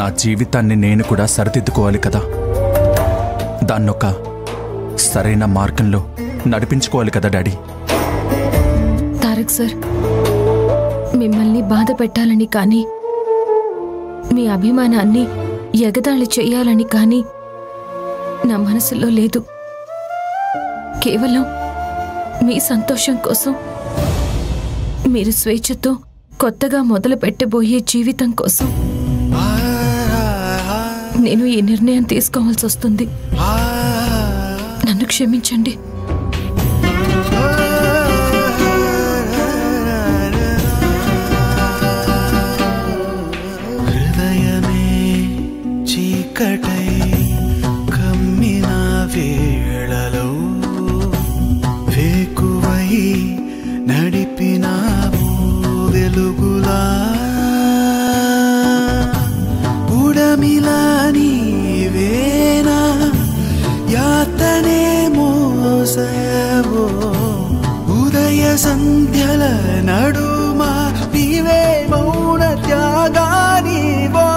నా జీవితాన్ని నేను కూడా సరిదిద్దుకోవాలి కదా. దాన్నొక సరైన మార్గంలో నడిపించుకోవాలి కదా డాడీ. తారక్ సార్, మిమ్మల్ని బాధ పెట్టాలని కానీ మీ అభిమానాన్ని ఎగతాళి చేయాలని కానీ నా మనసులో లేదు. కేవలం మీ సంతోషం కోసం, మీరు స్వేచ్ఛతో కొత్తగా మొదలు పెట్టబోయే జీవితం కోసం నేను ఈ నిర్ణయం తీసుకోవాల్సి వస్తుంది. నన్ను క్షమించండి. హృదయమే చీకటై కమ్మిన వేళలో వేకువై నడిపినావు వెలుగులా. ఉడమిలా నీవేనా యాతనే మోసవో. ఉదయ సంధ్యల నడుమా నీవే మౌన త్యాగానివో.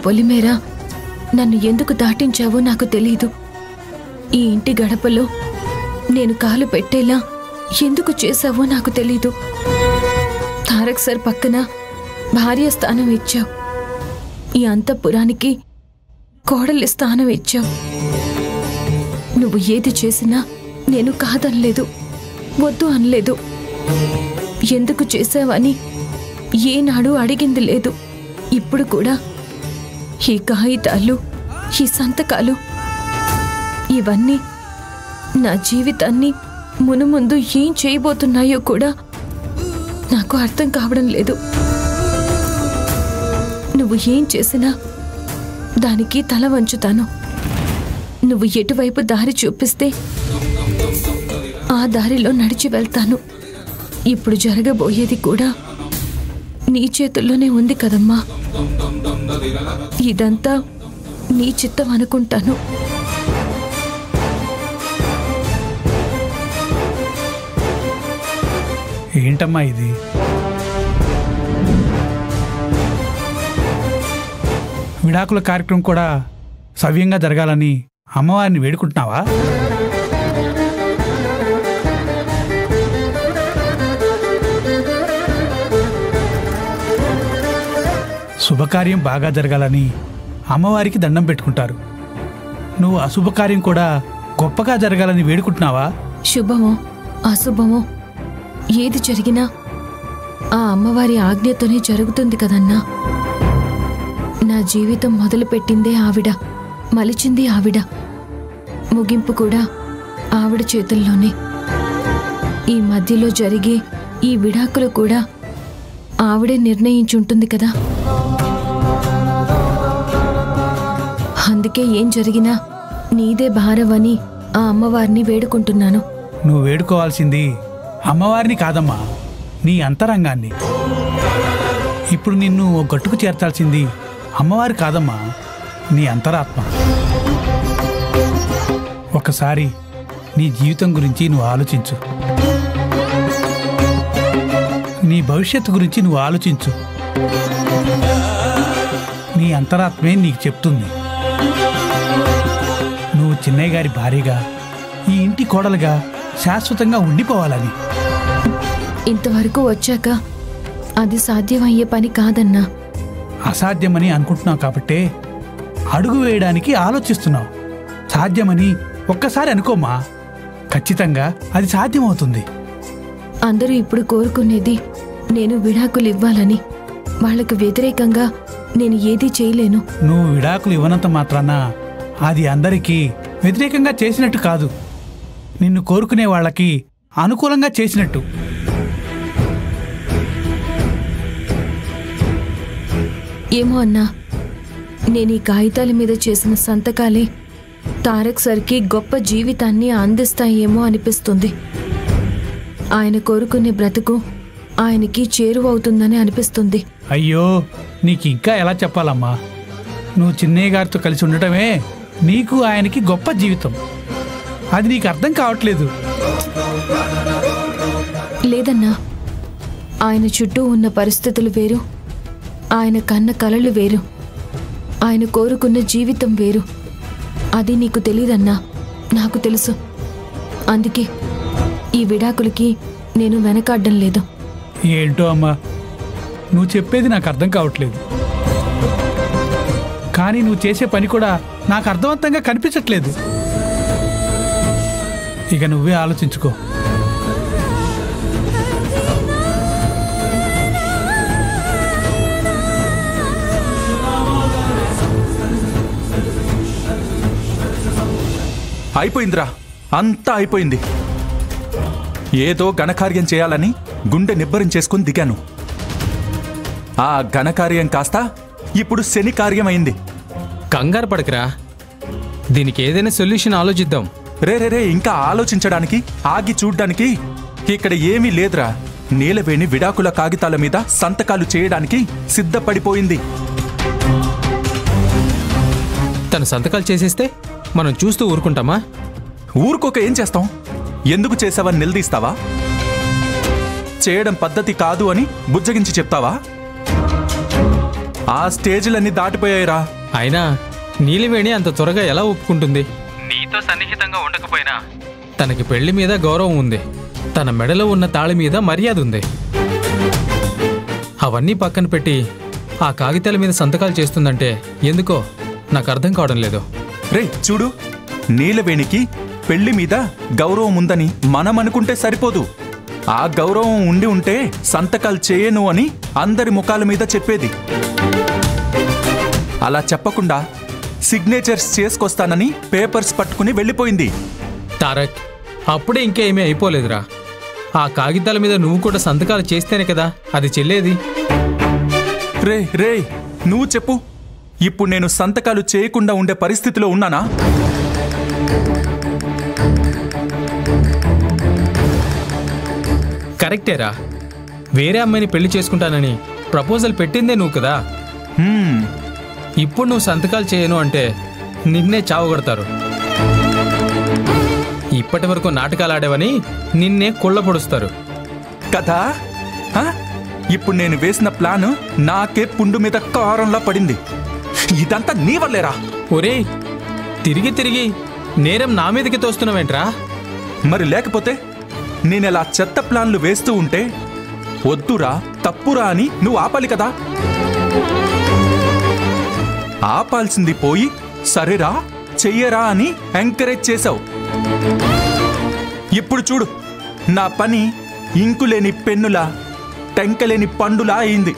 పొలిమేరా, నన్ను ఎందుకు దాటించావో నాకు తెలీదు. ఈ ఇంటి గడపలో నేను కాలు పెట్టేలా ఎందుకు చేశావో నాకు తెలీదు. తారక్ సార్ పక్కన భార్య స్థానం ఇచ్చావు. ఈ అంతఃపురానికి కోడలి స్థానం ఇచ్చావు. నువ్వు ఏది చేసినా నేను కాదనలేదు, వద్దు అనలేదు. ఎందుకు చేశావని ఏనాడు అడిగింది లేదు. ఇప్పుడు కూడా ఈ కాగితాలు, ఈ సంతకాలు, ఇవన్నీ నా జీవితాన్ని మునుముందు ఏం చేయబోతున్నాయో కూడా నాకు అర్థం కావడం లేదు. నువ్వు ఏం చేసినా దానికి తల వంచుతాను. నువ్వు ఎటువైపు దారి చూపిస్తే ఆ దారిలో నడిచి వెళ్తాను. ఇప్పుడు జరగబోయేది కూడా నీ చేతుల్లోనే ఉంది కదమ్మా. ఇదంతా నీ చిత్తం అనుకుంటాను. ఏంటమ్మా ఇది? విడాకుల కార్యక్రమం కూడా సవ్యంగా జరగాలని అమ్మవారిని వేడుకుంటున్నావా? శుభకార్యం బాగా జరగాలని అమ్మవారికి దండం పెట్టుకుంటారు. నువ్వు అశుభకార్యం కూడా గొప్పగా జరగాలని వేడుకుంటున్నావా? శుభమో అశుభమో ఏది జరిగినా ఆ అమ్మవారి ఆజ్ఞతోనే జరుగుతుంది కదన్నా. నా జీవితం మొదలుపెట్టిందే ఆవిడ, మలిచింది ఆవిడ, ముగింపు కూడా ఆవిడ చేతుల్లోనే. ఈ మధ్యలో జరిగే ఈ విడాకులు కూడా ఆవిడే నిర్ణయించుంటుంది కదా. అందుకే ఏం జరిగినా నీదే భారవని ఆ అమ్మవారిని వేడుకుంటున్నాను. నువ్వు వేడుకోవాల్సింది అమ్మవారిని కాదమ్మా, నీ అంతరంగాన్ని. ఇప్పుడు నిన్ను ఓ గట్టుకు చేర్చాల్సింది అమ్మవారి కాదమ్మా, నీ అంతరాత్మ. ఒకసారి నీ జీవితం గురించి నువ్వు ఆలోచించు. నీ భవిష్యత్తు గురించి నువ్వు ఆలోచించు. నీ అంతరాత్మే నీకు చెప్తుంది నువ్వు చిన్నయ్య గారి భార్యగా, ఈ ఇంటి కోడలుగా శాశ్వతంగా ఉండిపోవాలని. ఇంతవరకు వచ్చాక అది సాధ్యమయ్యే పని కాదన్నా. అసాధ్యమని అనుకుంటున్నావు కాబట్టే అడుగు వేయడానికి ఆలోచిస్తున్నావు. సాధ్యమని ఒక్కసారి అనుకోమా, ఖచ్చితంగా అది సాధ్యమవుతుంది. అందరూ ఇప్పుడు కోరుకునేది నేను విడాకులు ఇవ్వాలని. వాళ్లకు వ్యతిరేకంగా నేను ఏదీ చేయలేను. నువ్వు విడాకులు ఇవ్వనంత మాత్రాన అది అందరికీ వ్యతిరేకంగా చేసినట్టు కాదు. నిన్ను కోరుకునే వాళ్ళకి అనుకూలంగా చేసినట్టు. ఏమో అన్నా, నేను ఈ కాగితాల మీద చేసిన సంతకాలే తారక్ సర్కి గొప్ప జీవితాన్ని అందిస్తాయేమో అనిపిస్తుంది. ఆయన కోరుకునే బ్రతుకు ఆయనకి చేరువవుతుందని అనిపిస్తుంది. అయ్యో, నీకు ఇంకా ఎలా చెప్పాలమ్మా? నువ్వు చిన్నయ్య గారితో కలిసి ఉండటమే నీకు ఆయనకి గొప్ప జీవితం. అది నీకు అర్థం కావట్లేదు. లేదన్నా, ఆయన చుట్టూ ఉన్న పరిస్థితులు వేరు, ఆయన కన్న కలలు వేరు, ఆయన కోరుకున్న జీవితం వేరు. అది నీకు తెలీదన్నా, నాకు తెలుసు. అందుకే ఈ విడాకులకి నేను వెనకాడ్డం లేదు. ఏంటో అమ్మా, నువ్వు చెప్పేది నాకు అర్థం కావట్లేదు. కానీ నువ్వు చేసే పని కూడా నాకు అర్థవంతంగా కనిపించట్లేదు. ఇక నువ్వే ఆలోచించుకో. అయిపోయిందిరా, అంతా అయిపోయింది. ఏదో ఘనకార్యం చేయాలని గుండె నిబ్బరం చేసుకుని దిగాను. ఆ ఘనకార్యం కాస్త ఇప్పుడు శని కార్యం అయింది. కంగారు పడకరా, దీనికి ఏదైనా సొల్యూషన్ ఆలోచిద్దాం. రే ఇంకా ఆలోచించడానికి, ఆగి చూడ్డానికి ఇక్కడ ఏమీ లేదురా. నీలవేణి విడాకుల కాగితాల మీద సంతకాలు చేయడానికి సిద్ధపడిపోయింది. తను సంతకాలు చేసేస్తే మనం చూస్తూ ఊరుకుంటామా? ఊరుకోక ఏం చేస్తాం? ఎందుకు చేసావని నిలదీస్తావా? చేయడం పద్ధతి కాదు అని బుజ్జగించి చెప్తావా? ఆ స్టేజ్లన్నీ దాటిపోయాయిరా. అయినా నీలివేణి అంత త్వరగా ఎలా ఒప్పుకుంటుంది? నీతో సన్నిహితంగా ఉండకపోయినా తనకి పెళ్లి మీద గౌరవం ఉంది, తన మెడలో ఉన్న తాళి మీద మర్యాద ఉంది. అవన్నీ పక్కన పెట్టి ఆ కాగితాల మీద సంతకాలు చేస్తుందంటే ఎందుకో నాకు అర్థం కావడం లేదు. రే చూడు, నీలవేణికి పెళ్లి మీద గౌరవం ఉందని మనం అనుకుంటే సరిపోదు. ఆ గౌరవం ఉండి ఉంటే సంతకాలు చేయను అని అందరి ముఖాల మీద చెప్పేది. అలా చెప్పకుండా సిగ్నేచర్స్ చేసుకొస్తానని పేపర్స్ పట్టుకుని వెళ్ళిపోయింది. తారక్, అప్పుడే ఇంకేమీ అయిపోలేదురా. ఆ కాగితాల మీద నువ్వు కూడా సంతకాలు చేస్తేనే కదా అది చెల్లేది. రే నువ్వు చెప్పు, ఇప్పుడు నేను సంతకాలు చేయకుండా ఉండే పరిస్థితిలో ఉన్నానా? కరెక్టేరా, వేరే అమ్మాయిని పెళ్లి చేసుకుంటానని ప్రపోజల్ పెట్టిందే నువ్వు కదా. ఇప్పుడు నువ్వు సంతకాలు చేయను అంటే నిన్నే చావగొడతారు. ఇప్పటి వరకు నాటకాలు ఆడేవని నిన్నే కుళ్ళపొడుస్తారు కదా. ఇప్పుడు నేను వేసిన ప్లాన్ నాకే పుండు మీద కారంలా పడింది. ఇదంతా నీ వల్లేరా. ఒరేయ్, తిరిగి తిరిగి నేరం నా మీదకి తోస్తున్నావేంట్రా? మరి లేకపోతే నేనెలా చెత్త ప్లాన్లు వేస్తూ ఉంటే వద్దురా, తప్పురా అని నువ్వు ఆపాలి కదా. ఆపాల్సింది పోయి సరేరా, చెయ్యరా అని ఎంకరేజ్ చేశావు. ఇప్పుడు చూడు, నా పని ఇంకులేని పెన్నులా, టెంకలేని పండులా అయింది.